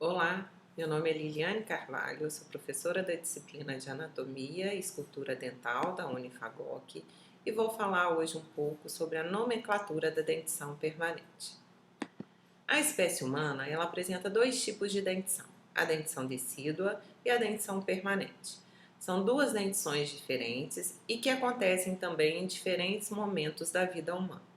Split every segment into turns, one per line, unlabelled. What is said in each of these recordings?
Olá, meu nome é Liliane Carvalho, eu sou professora da disciplina de Anatomia e Escultura Dental da Unifagoc e vou falar hoje um pouco sobre a nomenclatura da dentição permanente. A espécie humana, ela apresenta dois tipos de dentição, a dentição decídua e a dentição permanente. São duas dentições diferentes e que acontecem também em diferentes momentos da vida humana.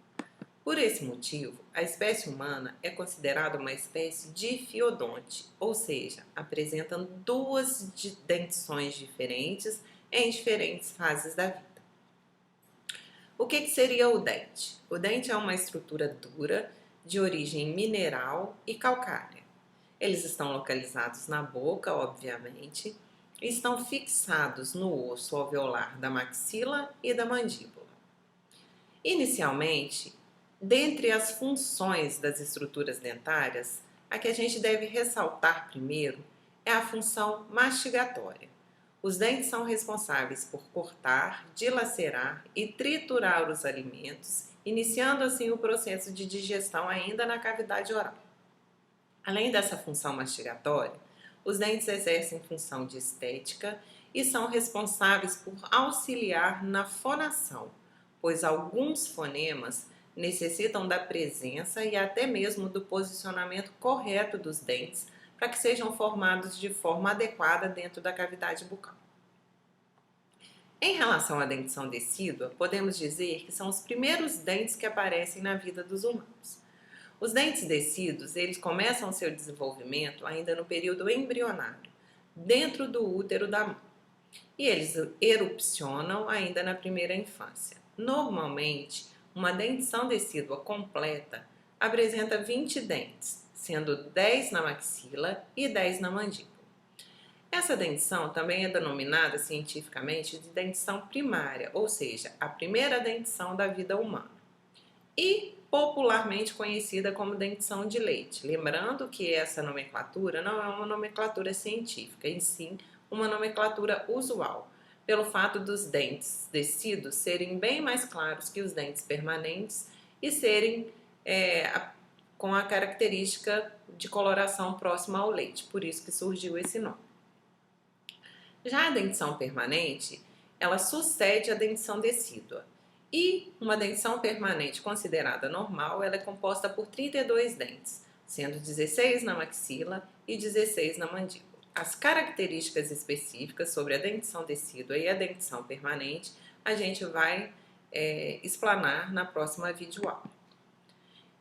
Por esse motivo, a espécie humana é considerada uma espécie difiodonte, ou seja, apresentam duas dentições diferentes em diferentes fases da vida. O que seria o dente? O dente é uma estrutura dura de origem mineral e calcária. Eles estão localizados na boca, obviamente, e estão fixados no osso alveolar da maxila e da mandíbula. Inicialmente, dentre as funções das estruturas dentárias, a que a gente deve ressaltar primeiro é a função mastigatória. Os dentes são responsáveis por cortar, dilacerar e triturar os alimentos, iniciando assim o processo de digestão ainda na cavidade oral. Além dessa função mastigatória, os dentes exercem função de estética e são responsáveis por auxiliar na fonação, pois alguns fonemas necessitam da presença e até mesmo do posicionamento correto dos dentes para que sejam formados de forma adequada dentro da cavidade bucal. Em relação à dentição decídua, podemos dizer que são os primeiros dentes que aparecem na vida dos humanos. Os dentes decíduos, eles começam seu desenvolvimento ainda no período embrionário, dentro do útero da mãe, e eles erupcionam ainda na primeira infância. Normalmente, uma dentição decídua completa apresenta 20 dentes, sendo 10 na maxila e 10 na mandíbula. Essa dentição também é denominada cientificamente de dentição primária, ou seja, a primeira dentição da vida humana, e popularmente conhecida como dentição de leite. Lembrando que essa nomenclatura não é uma nomenclatura científica, e sim uma nomenclatura usual, pelo fato dos dentes decíduos serem bem mais claros que os dentes permanentes e serem com a característica de coloração próxima ao leite, por isso que surgiu esse nome. Já a dentição permanente, ela sucede à dentição decídua. E uma dentição permanente considerada normal, ela é composta por 32 dentes, sendo 16 na maxila e 16 na mandíbula. As características específicas sobre a dentição decídua e a dentição permanente, a gente vai explanar na próxima videoaula.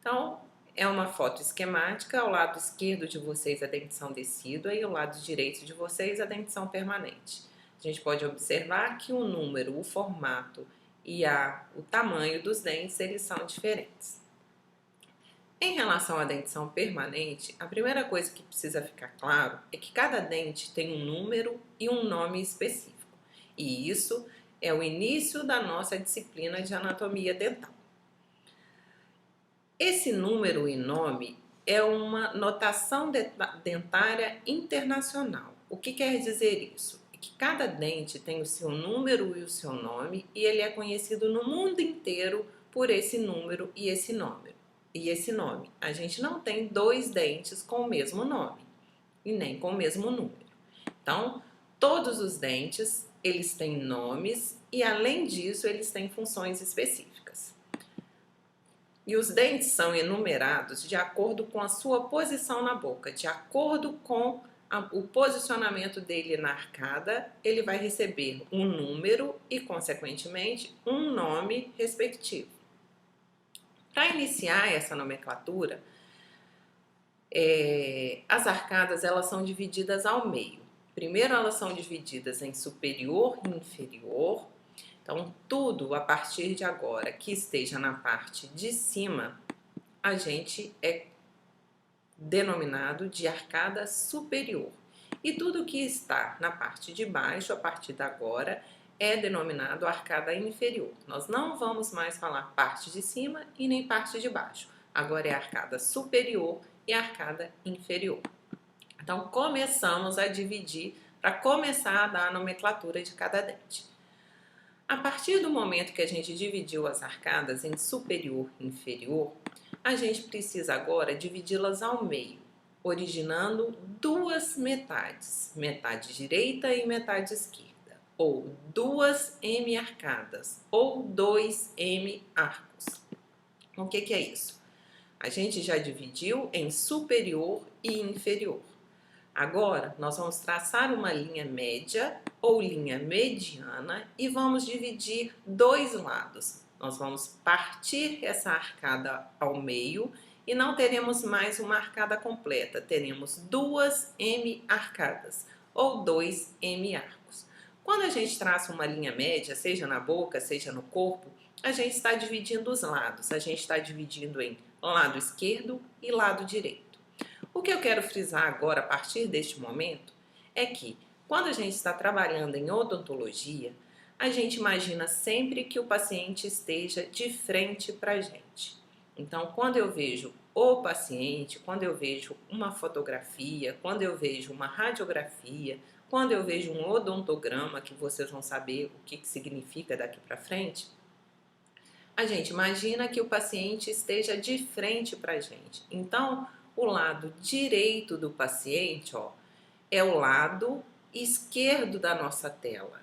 Então, é uma foto esquemática, ao lado esquerdo de vocês a dentição decídua e ao lado direito de vocês a dentição permanente. A gente pode observar que o número, o formato e o tamanho dos dentes, eles são diferentes. Em relação à dentição permanente, a primeira coisa que precisa ficar claro é que cada dente tem um número e um nome específico. E isso é o início da nossa disciplina de anatomia dental. Esse número e nome é uma notação dentária internacional. O que quer dizer isso? É que cada dente tem o seu número e o seu nome e ele é conhecido no mundo inteiro por esse número e esse nome. A gente não tem dois dentes com o mesmo nome e nem com o mesmo número. Então, todos os dentes, eles têm nomes e, além disso, eles têm funções específicas. E os dentes são enumerados de acordo com a sua posição na boca, de acordo com o posicionamento dele na arcada, ele vai receber um número e, consequentemente, um nome respectivo. Para iniciar essa nomenclatura, as arcadas elas são divididas ao meio. Primeiro elas são divididas em superior e inferior. Então, tudo a partir de agora que esteja na parte de cima, a gente é denominado de arcada superior. E tudo que está na parte de baixo, a partir de agora, é denominado arcada inferior. Nós não vamos mais falar parte de cima e nem parte de baixo. Agora é arcada superior e arcada inferior. Então, começamos a dividir para começar a dar a nomenclatura de cada dente. A partir do momento que a gente dividiu as arcadas em superior e inferior, a gente precisa agora dividi-las ao meio. originando duas metades, metade direita e metade esquerda, ou duas M-arcadas, ou dois M-arcos. O que é isso? A gente já dividiu em superior e inferior. Agora, nós vamos traçar uma linha média ou linha mediana e vamos dividir dois lados. Nós vamos partir essa arcada ao meio e não teremos mais uma arcada completa, teremos duas M-arcadas ou dois M-arcos. Quando a gente traça uma linha média, seja na boca, seja no corpo, a gente está dividindo os lados, a gente está dividindo em lado esquerdo e lado direito. O que eu quero frisar agora, a partir deste momento, é que quando a gente está trabalhando em odontologia, a gente imagina sempre que o paciente esteja de frente para a gente. Então, quando eu vejo o paciente, quando eu vejo uma fotografia, quando eu vejo uma radiografia, quando eu vejo um odontograma, que vocês vão saber o que significa daqui para frente, a gente imagina que o paciente esteja de frente para a gente. Então, o lado direito do paciente, ó, é o lado esquerdo da nossa tela.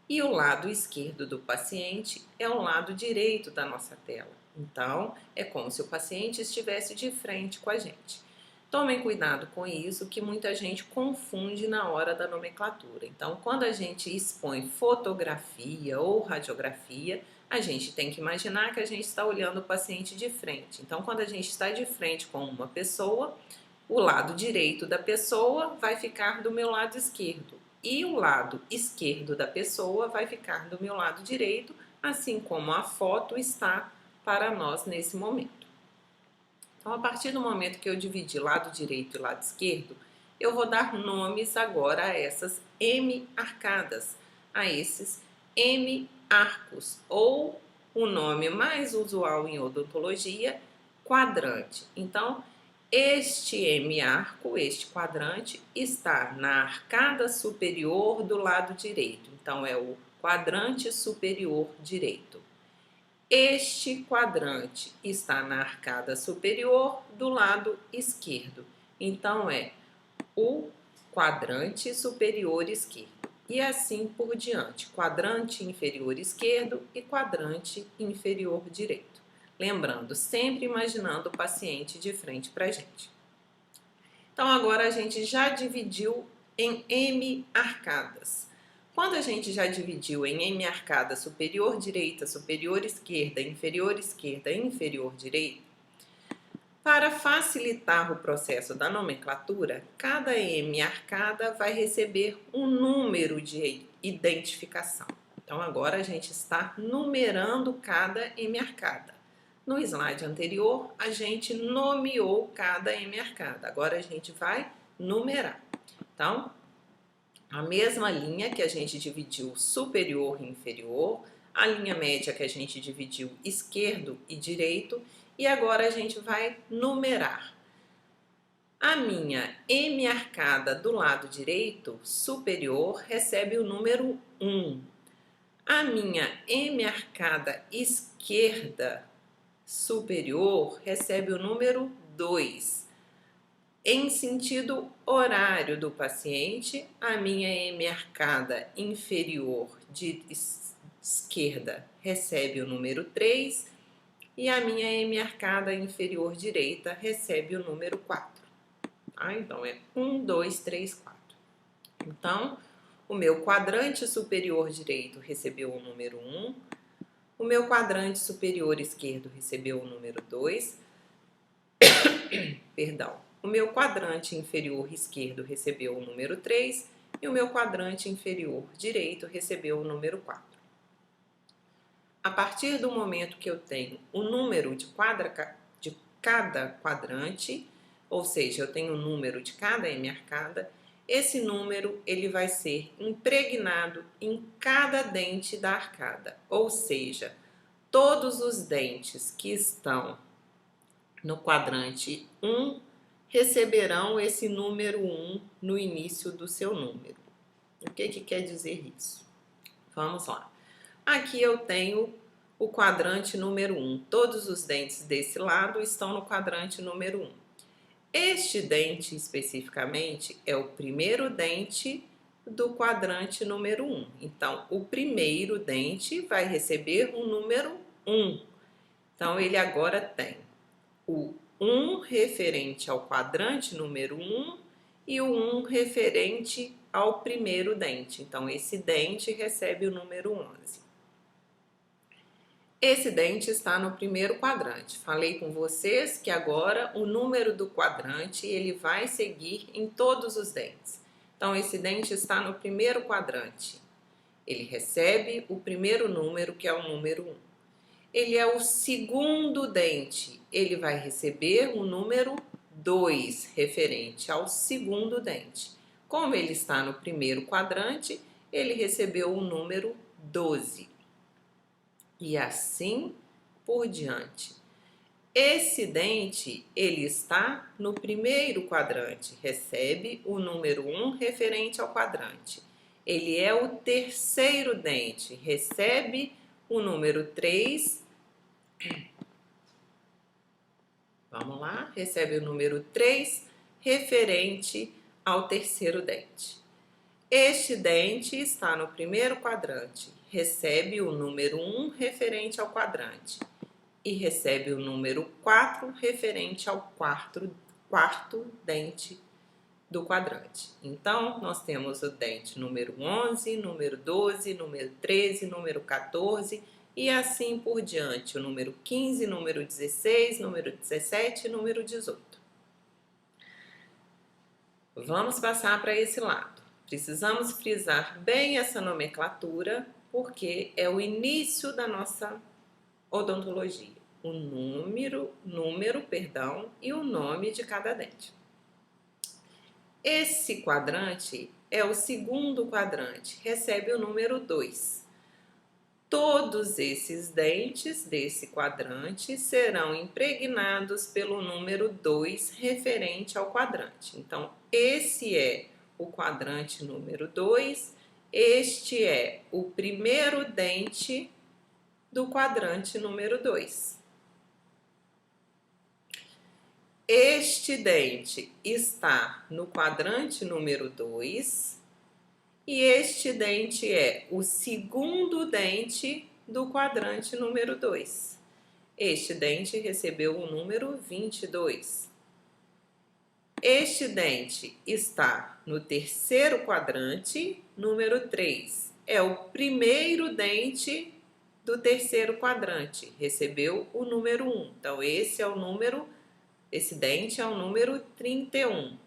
E o lado esquerdo do paciente é o lado direito da nossa tela. Então, é como se o paciente estivesse de frente com a gente. Tomem cuidado com isso, que muita gente confunde na hora da nomenclatura. Então, quando a gente expõe fotografia ou radiografia, a gente tem que imaginar que a gente está olhando o paciente de frente. Então, quando a gente está de frente com uma pessoa, o lado direito da pessoa vai ficar do meu lado esquerdo e o lado esquerdo da pessoa vai ficar do meu lado direito, assim como a foto está para nós nesse momento. Então, a partir do momento que eu dividi lado direito e lado esquerdo, eu vou dar nomes agora a essas M-arcadas, a esses M-arcos, ou o nome mais usual em odontologia, quadrante. Então, este M-arco, este quadrante, está na arcada superior do lado direito. Então, é o quadrante superior direito. Este quadrante está na arcada superior do lado esquerdo. Então, é o quadrante superior esquerdo. E assim por diante, quadrante inferior esquerdo e quadrante inferior direito. Lembrando, sempre imaginando o paciente de frente para a gente. Então, agora a gente já dividiu em M-arcadas. Quando a gente já dividiu em M-arcada superior direita, superior esquerda, inferior direita, para facilitar o processo da nomenclatura, cada M-arcada vai receber um número de identificação. Então, agora a gente está numerando cada M-arcada. No slide anterior, a gente nomeou cada M-arcada. Agora a gente vai numerar. Então, a mesma linha que a gente dividiu superior e inferior, a linha média que a gente dividiu esquerdo e direito, e agora a gente vai numerar. A minha M-arcada do lado direito, superior, recebe o número 1. A minha M-arcada esquerda, superior, recebe o número 2. Em sentido horário do paciente, a minha M-arcada inferior de esquerda recebe o número 3 e a minha M-arcada inferior direita recebe o número 4. Tá? Então, é 1, 2, 3, 4. Então, o meu quadrante superior direito recebeu o número 1, o meu quadrante superior esquerdo recebeu o número 2, perdão. O meu quadrante inferior esquerdo recebeu o número 3 e o meu quadrante inferior direito recebeu o número 4. A partir do momento que eu tenho o número de cada quadrante, ou seja, eu tenho o número de cada M-arcada, esse número ele vai ser impregnado em cada dente da arcada, ou seja, todos os dentes que estão no quadrante 1 receberão esse número 1 no início do seu número. O que quer dizer isso? Vamos lá. Aqui eu tenho o quadrante número 1. Todos os dentes desse lado estão no quadrante número 1. Este dente especificamente é o primeiro dente do quadrante número 1. Então, o primeiro dente vai receber o número 1. Então, ele agora tem o 1 referente ao quadrante número 1 e o 1 referente ao primeiro dente. Então, esse dente recebe o número 11. Esse dente está no primeiro quadrante. Falei com vocês que agora o número do quadrante ele vai seguir em todos os dentes. Então, esse dente está no primeiro quadrante. Ele recebe o primeiro número, que é o número 1. Ele é o segundo dente. Ele vai receber o número 2, referente ao segundo dente. Como ele está no primeiro quadrante, ele recebeu o número 12. E assim por diante. Esse dente, ele está no primeiro quadrante, recebe o número 1 referente ao quadrante. Ele é o terceiro dente, recebe o número 3. Vamos lá, recebe o número 3 referente ao terceiro dente. Este dente está no primeiro quadrante, recebe o número 1 referente ao quadrante e recebe o número 4 referente ao quarto dente do quadrante. Então, nós temos o dente número 11, número 12, número 13, número 14 e assim por diante, o número 15, número 16, número 17 e número 18. Vamos passar para esse lado. Precisamos frisar bem essa nomenclatura, porque é o início da nossa odontologia. O número, e o nome de cada dente. Esse quadrante é o segundo quadrante, recebe o número 2. Todos esses dentes desse quadrante serão impregnados pelo número 2 referente ao quadrante. Então, esse é o quadrante número 2, este é o primeiro dente do quadrante número 2. Este dente está no quadrante número 2 e este dente é o segundo dente do quadrante número 2. Este dente recebeu o número 22. Este dente está no terceiro quadrante, número 3. É o primeiro dente do terceiro quadrante, recebeu o número 1. Então, esse dente é o número 31.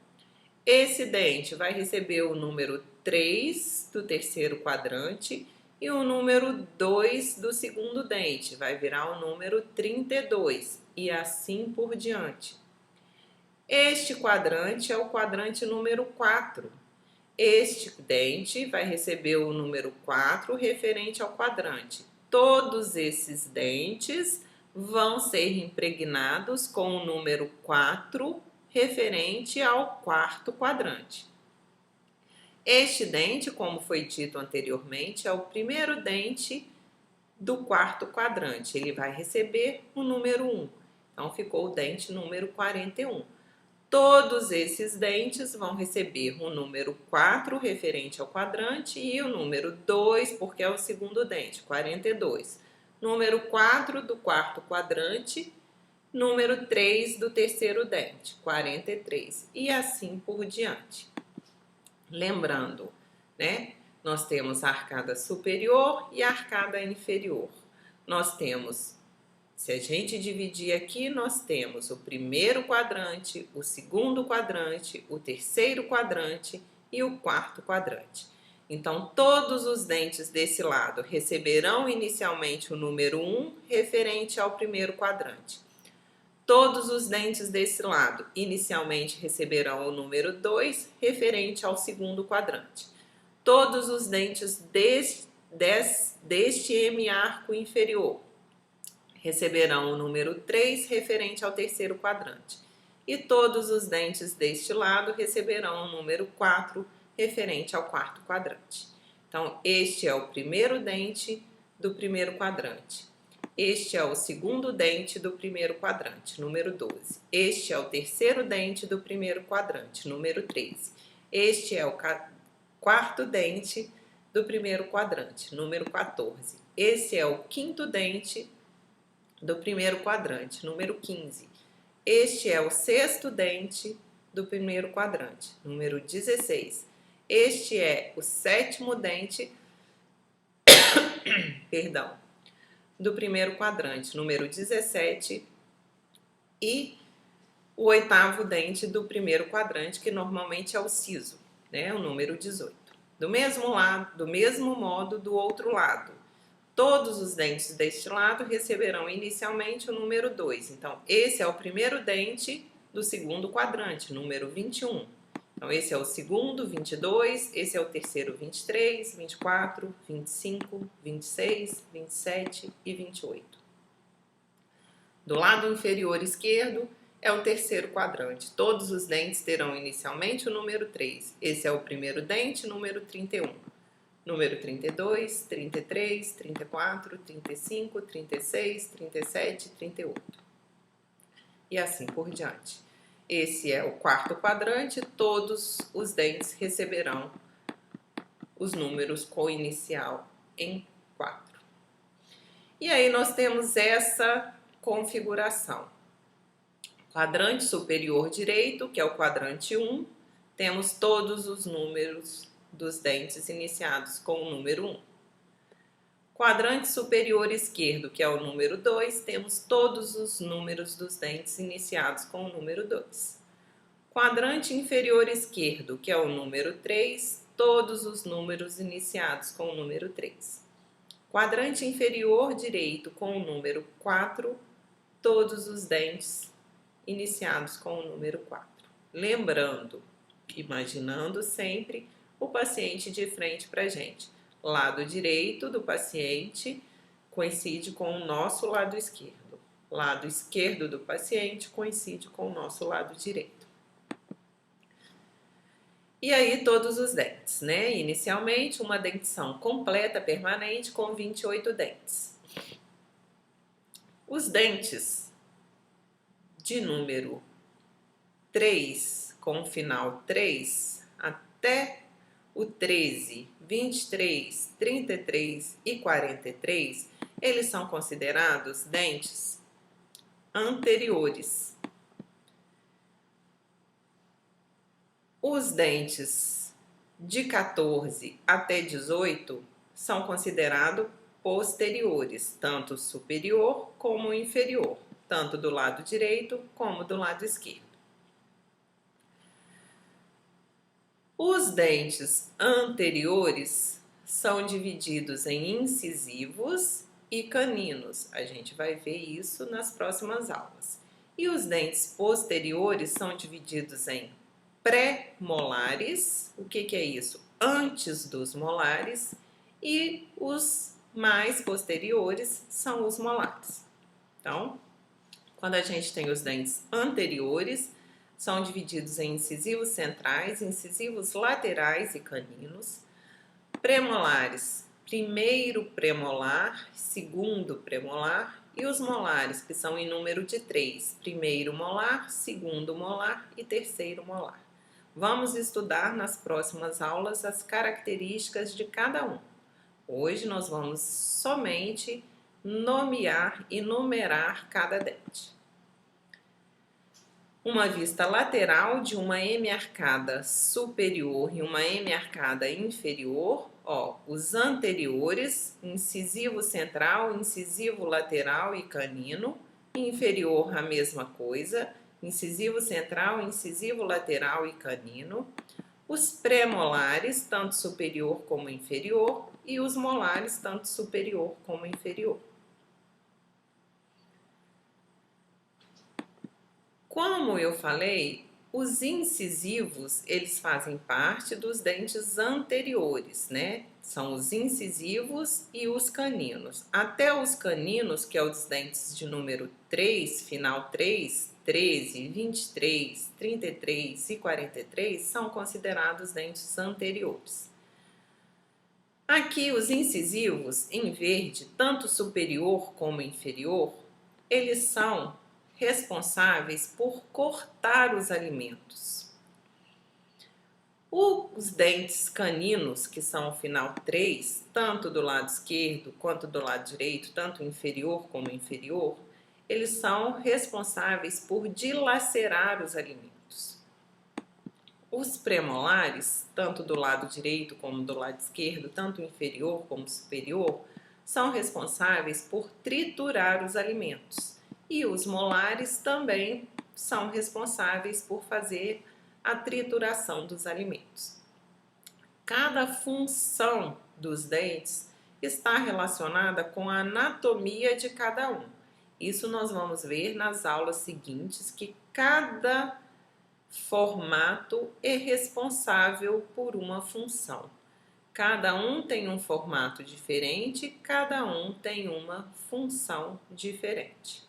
Esse dente vai receber o número 3 do terceiro quadrante e o número 2 do segundo dente, vai virar o número 32 e assim por diante. Este quadrante é o quadrante número 4. Este dente vai receber o número 4 referente ao quadrante. Todos esses dentes vão ser impregnados com o número 4 referente ao quarto quadrante. Este dente, como foi dito anteriormente, é o primeiro dente do quarto quadrante. Ele vai receber o número 1. Então, ficou o dente número 41. Todos esses dentes vão receber o número 4 referente ao quadrante e o número 2, porque é o segundo dente, 42. Número 4 do quarto quadrante, número 3 do terceiro dente, 43. E assim por diante. Lembrando, né? Nós temos a arcada superior e a arcada inferior. Nós temos, se a gente dividir aqui, nós temos o primeiro quadrante, o segundo quadrante, o terceiro quadrante e o quarto quadrante. Então, todos os dentes desse lado receberão inicialmente o número 1 referente ao primeiro quadrante. Todos os dentes desse lado inicialmente receberão o número 2 referente ao segundo quadrante. Todos os dentes deste hemiarco inferior receberão o número 3 referente ao terceiro quadrante. E todos os dentes deste lado receberão o número 4 referente ao quarto quadrante. Então, este é o primeiro dente do primeiro quadrante. Este é o segundo dente do primeiro quadrante, número 12. Este é o terceiro dente do primeiro quadrante, número 13. Este é o quarto dente do primeiro quadrante, número 14. Esse é o quinto dente do primeiro quadrante, número 15. Este é o sexto dente do primeiro quadrante, número 16. Este é o sétimo dente, do primeiro quadrante, número 17. E o oitavo dente do primeiro quadrante, que normalmente é o siso, né, o número 18. Do mesmo modo, do outro lado, todos os dentes deste lado receberão inicialmente o número 2. Então, esse é o primeiro dente do segundo quadrante, número 21. Então, esse é o segundo, 22, esse é o terceiro, 23, 24, 25, 26, 27 e 28. Do lado inferior esquerdo é o terceiro quadrante. Todos os dentes terão inicialmente o número 3. Esse é o primeiro dente, número 31. Número 32, 33, 34, 35, 36, 37, 38. E assim por diante. Esse é o quarto quadrante, todos os dentes receberão os números com inicial em 4. E aí nós temos essa configuração. Quadrante superior direito, que é o quadrante 1, temos todos os números dos dentes iniciados com o número 1. Quadrante superior esquerdo, que é o número 2, temos todos os números dos dentes iniciados com o número 2. Quadrante inferior esquerdo, que é o número 3, todos os números iniciados com o número 3. Quadrante inferior direito com o número 4, todos os dentes iniciados com o número 4. Lembrando, imaginando sempre o paciente de frente para a gente. Lado direito do paciente coincide com o nosso lado esquerdo. Lado esquerdo do paciente coincide com o nosso lado direito. E aí todos os dentes, né? Inicialmente uma dentição completa permanente com 28 dentes. Os dentes de número 3 com o final 3 até o 13, 23, 33 e 43, eles são considerados dentes anteriores. Os dentes de 14 até 18 são considerados posteriores, tanto superior como inferior, tanto do lado direito como do lado esquerdo. Os dentes anteriores são divididos em incisivos e caninos. A gente vai ver isso nas próximas aulas. E os dentes posteriores são divididos em pré-molares. O que é isso? Antes dos molares. E os mais posteriores são os molares. Então, quando a gente tem os dentes anteriores, são divididos em incisivos centrais, incisivos laterais e caninos. Premolares, primeiro premolar, segundo premolar. E os molares, que são em número de 3. Primeiro molar, segundo molar e terceiro molar. Vamos estudar nas próximas aulas as características de cada um. Hoje nós vamos somente nomear e numerar cada dente. Uma vista lateral de uma hemiarcada superior e uma hemiarcada inferior, os anteriores, incisivo central, incisivo lateral e canino, inferior a mesma coisa, incisivo central, incisivo lateral e canino, os pré-molares, tanto superior como inferior, e os molares, tanto superior como inferior. Como eu falei, os incisivos, eles fazem parte dos dentes anteriores, né? São os incisivos e os caninos. Até os caninos, que é os dentes de número 3, final 3, 13, 23, 33 e 43, são considerados dentes anteriores. Aqui os incisivos em verde, tanto superior como inferior, eles são responsáveis por cortar os alimentos. Os dentes caninos, que são o final 3, tanto do lado esquerdo quanto do lado direito, tanto inferior como inferior, eles são responsáveis por dilacerar os alimentos. Os premolares, tanto do lado direito como do lado esquerdo, tanto inferior como superior, são responsáveis por triturar os alimentos. E os molares também são responsáveis por fazer a trituração dos alimentos. Cada função dos dentes está relacionada com a anatomia de cada um. Isso nós vamos ver nas aulas seguintes, que cada formato é responsável por uma função. Cada um tem um formato diferente, cada um tem uma função diferente.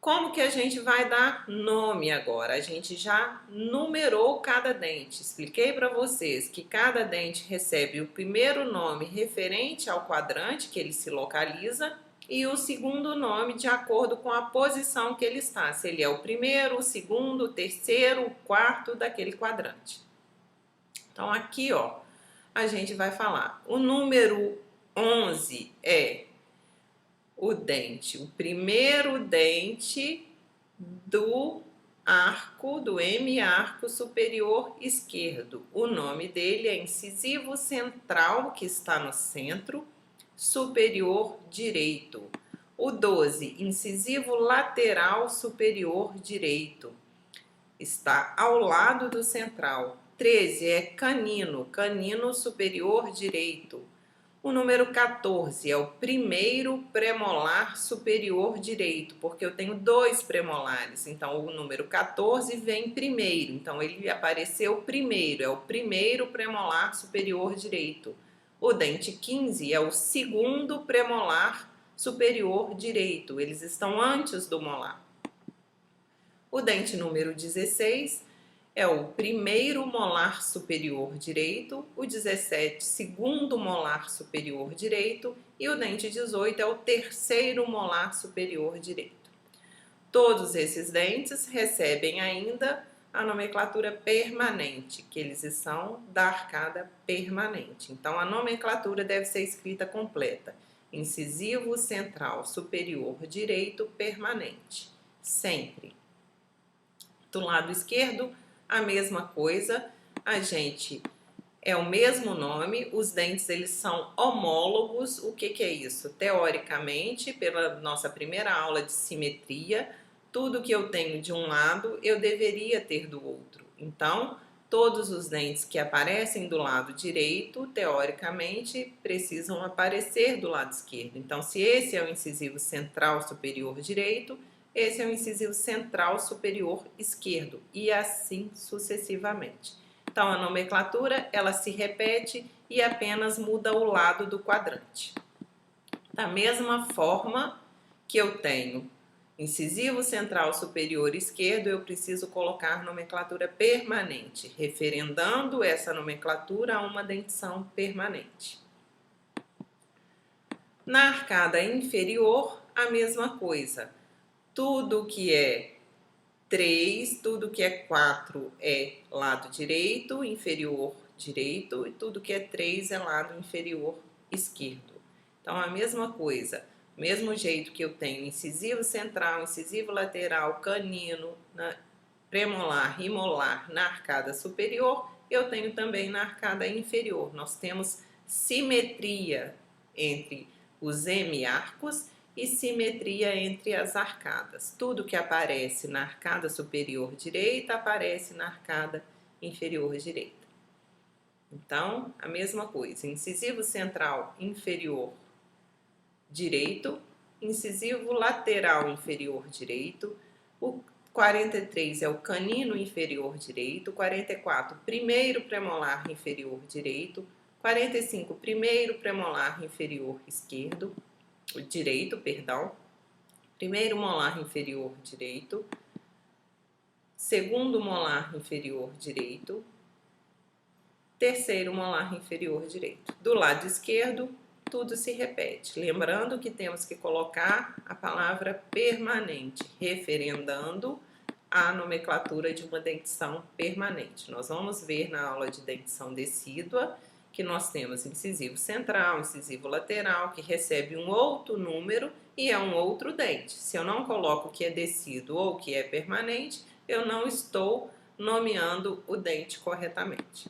Como que a gente vai dar nome agora? A gente já numerou cada dente. Expliquei para vocês que cada dente recebe o primeiro nome referente ao quadrante que ele se localiza e o segundo nome de acordo com a posição que ele está. Se ele é o primeiro, o segundo, o terceiro, o quarto daquele quadrante. Então aqui, ó, a gente vai falar. O número 11 é o dente, o primeiro dente do arco, do hemiarco superior esquerdo. O nome dele é incisivo central, que está no centro, superior direito. O 12, incisivo lateral superior direito, está ao lado do central. 13 é canino, canino superior direito. O número 14 é o primeiro premolar superior direito, porque eu tenho dois premolares, então o número 14 vem primeiro, então ele apareceu primeiro, é o primeiro premolar superior direito. O dente 15 é o segundo premolar superior direito, eles estão antes do molar. O dente número 16 é o primeiro molar superior direito, o 17, segundo molar superior direito, e o dente 18 é o terceiro molar superior direito. Todos esses dentes recebem ainda a nomenclatura permanente, que eles são da arcada permanente. Então, a nomenclatura deve ser escrita completa. Incisivo central superior direito permanente, sempre. Do lado esquerdo, a mesma coisa, a gente é o mesmo nome, os dentes eles são homólogos. O que é isso? Teoricamente, pela nossa primeira aula de simetria, tudo que eu tenho de um lado eu deveria ter do outro. Então, todos os dentes que aparecem do lado direito, teoricamente, precisam aparecer do lado esquerdo. Então, se esse é o incisivo central superior direito, esse é o incisivo central superior esquerdo e assim sucessivamente. Então, a nomenclatura, ela se repete e apenas muda o lado do quadrante. Da mesma forma que eu tenho incisivo central superior esquerdo, eu preciso colocar nomenclatura permanente, referendando essa nomenclatura a uma dentição permanente. Na arcada inferior, a mesma coisa. Tudo que é 3, tudo que é 4 é lado direito, inferior direito, e tudo que é 3 é lado inferior esquerdo. Então, a mesma coisa, mesmo jeito que eu tenho incisivo central, incisivo lateral, canino, premolar e molar na arcada superior, eu tenho também na arcada inferior. Nós temos simetria entre os hemiarcos e simetria entre as arcadas. Tudo que aparece na arcada superior direita aparece na arcada inferior direita. Então, a mesma coisa, incisivo central inferior direito, incisivo lateral inferior direito, o 43 é o canino inferior direito, 44, primeiro premolar inferior direito, 45, primeiro premolar inferior esquerdo, direito, perdão, primeiro molar inferior direito, segundo molar inferior direito, terceiro molar inferior direito. Do lado esquerdo, tudo se repete. Lembrando que temos que colocar a palavra permanente, referendando a nomenclatura de uma dentição permanente. Nós vamos ver na aula de dentição decídua que nós temos incisivo central, incisivo lateral, que recebe um outro número e é um outro dente. Se eu não coloco que é decíduo ou que é permanente, eu não estou nomeando o dente corretamente.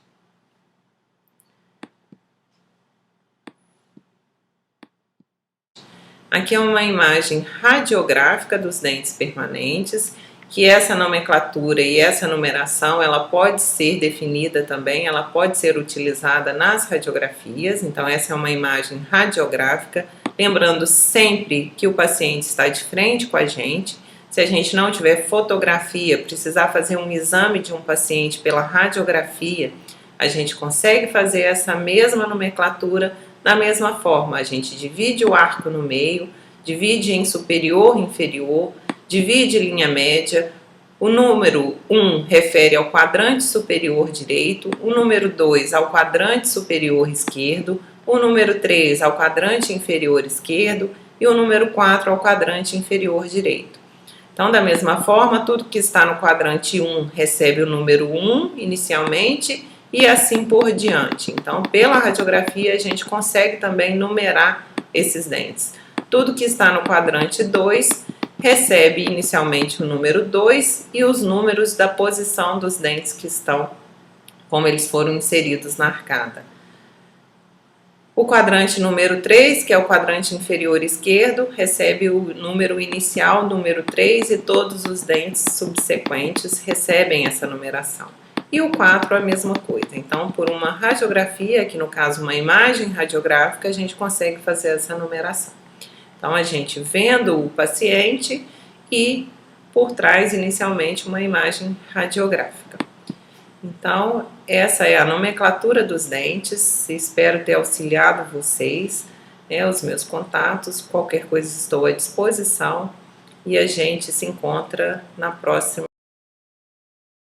Aqui é uma imagem radiográfica dos dentes permanentes, que essa nomenclatura e essa numeração, ela pode ser definida também, ela pode ser utilizada nas radiografias. Então essa é uma imagem radiográfica, lembrando sempre que o paciente está de frente com a gente. Se a gente não tiver fotografia, precisar fazer um exame de um paciente pela radiografia, a gente consegue fazer essa mesma nomenclatura da mesma forma. A gente divide o arco no meio, divide em superior e inferior, divide linha média. O número 1 refere ao quadrante superior direito, o número 2 ao quadrante superior esquerdo, o número 3 ao quadrante inferior esquerdo e o número 4 ao quadrante inferior direito. Então, da mesma forma, tudo que está no quadrante 1 recebe o número 1 inicialmente e assim por diante. Então, pela radiografia, a gente consegue também numerar esses dentes. Tudo que está no quadrante 2 recebe inicialmente o número 2 e os números da posição dos dentes que estão, como eles foram inseridos na arcada. O quadrante número 3, que é o quadrante inferior esquerdo, recebe o número inicial, número 3, e todos os dentes subsequentes recebem essa numeração. E o 4 a mesma coisa. Então, por uma radiografia, aqui no caso uma imagem radiográfica, a gente consegue fazer essa numeração. Então, a gente vendo o paciente e por trás, inicialmente, uma imagem radiográfica. Então, essa é a nomenclatura dos dentes. Espero ter auxiliado vocês, os meus contatos. Qualquer coisa estou à disposição e a gente se encontra na próxima